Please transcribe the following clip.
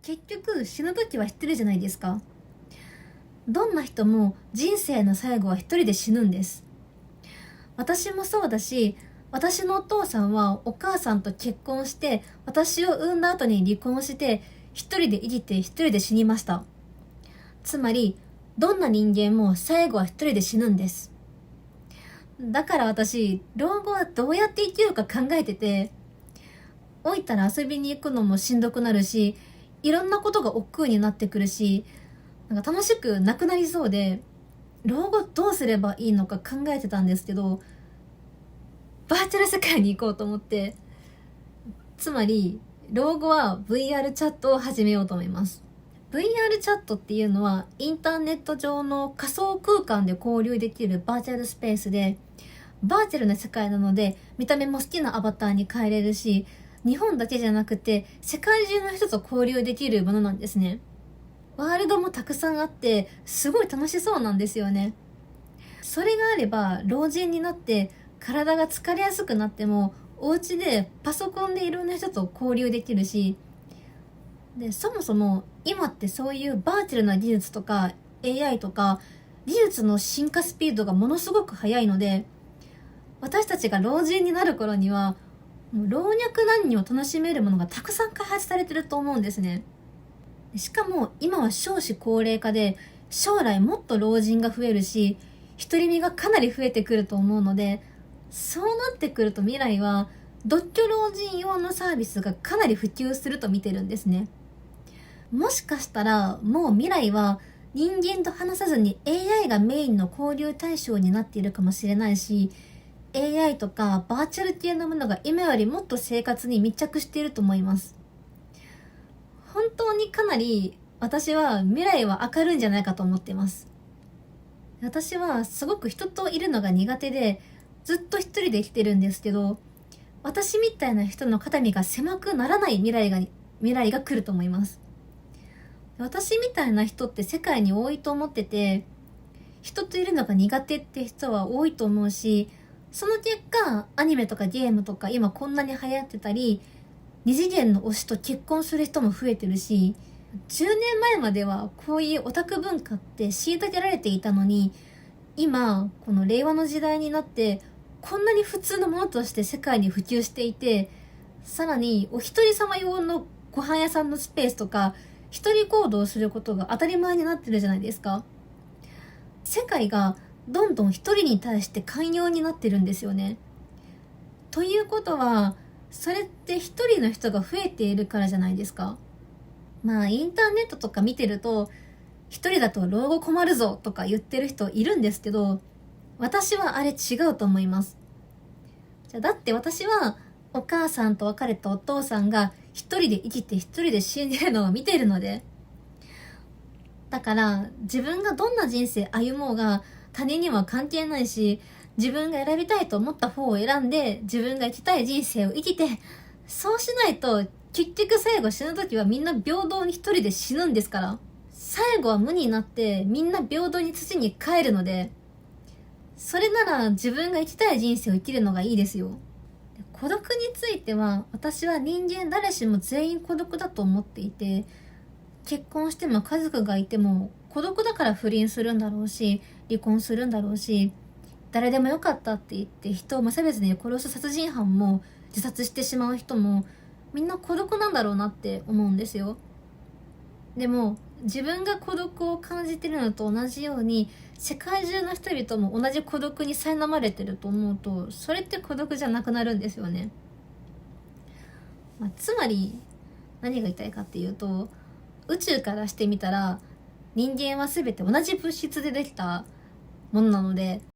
結局死ぬ時は一人じゃないですか。どんな人も人生の最後は一人で死ぬんです。私もそうだし、私のお父さんはお母さんと結婚して私を産んだ後に離婚して一人で生きて一人で死にました。つまりどんな人間も最後は一人で死ぬんです。だから私、老後はどうやって生きるか考えてて、老いたら遊びに行くのもしんどくなるし、いろんなことが億劫になってくるし、なんか楽しくなくなりそうで、老後どうすればいいのか考えてたんですけど、バーチャル世界に行こうと思って、つまり老後は VR チャットを始めようと思います。 VR チャットっていうのはインターネット上の仮想空間で交流できるバーチャルスペースで、バーチャルな世界なので見た目も好きなアバターに変えれるし、日本だけじゃなくて世界中の人と交流できるものなんですね。ワールドもたくさんあってすごい楽しそうなんですよね。それがあれば老人になって体が疲れやすくなってもお家でパソコンでいろんな人と交流できるし、でそもそも今ってそういうバーチャルな技術とか AI とか技術の進化スピードがものすごく速いので、私たちが老人になる頃にはもう老若男女を楽しめるものがたくさん開発されてると思うんですね。しかも今は少子高齢化で将来もっと老人が増えるし、独り身がかなり増えてくると思うので、そうなってくると未来は独居老人用のサービスがかなり普及すると見てるんですね。もしかしたらもう未来は人間と話さずに AI がメインの交流対象になっているかもしれないし、 AI とかバーチャル系のものが今よりもっと生活に密着していると思います。本当にかなり私は未来は明るいんじゃないかと思っています。私はすごく人といるのが苦手でずっと一人で生きてるんですけど、私みたいな人の肩身が狭くならない未来が来ると思います。私みたいな人って世界に多いと思ってて、人といるのが苦手って人は多いと思うし、その結果アニメとかゲームとか今こんなに流行ってたり、二次元の推しと結婚する人も増えてるし、10年前まではこういうオタク文化って虐げられていたのに、今この令和の時代になってこんなに普通のものとして世界に普及していて、さらにお一人様用のご飯屋さんのスペースとか一人行動することが当たり前になってるじゃないですか。世界がどんどん一人に対して寛容になってるんですよね。ということはそれって一人の人が増えているからじゃないですか。まあインターネットとか見てると一人だと老後困るぞとか言ってる人いるんですけど、私はあれ違うと思います。だって私はお母さんと別れたお父さんが一人で生きて一人で死んでるのを見てるので、だから自分がどんな人生歩もうが他人には関係ないし、自分が選びたいと思った方を選んで自分が生きたい人生を生きて、そうしないと結局最後死ぬ時はみんな平等に一人で死ぬんですから。最後は無になってみんな平等に土に帰るので、それなら自分が生きたい人生を生きるのがいいですよ。孤独については私は人間誰しも全員孤独だと思っていて、結婚しても家族がいても孤独だから不倫するんだろうし離婚するんだろうし、誰でもよかったって言って人を無差別に殺す殺人犯も自殺してしまう人もみんな孤独なんだろうなって思うんですよ。でも自分が孤独を感じてるのと同じように世界中の人々も同じ孤独に苛まれてると思うと、それって孤独じゃなくなるんですよね。つまり何が言いたいかっていうと、宇宙からしてみたら人間は全て同じ物質でできたものなので、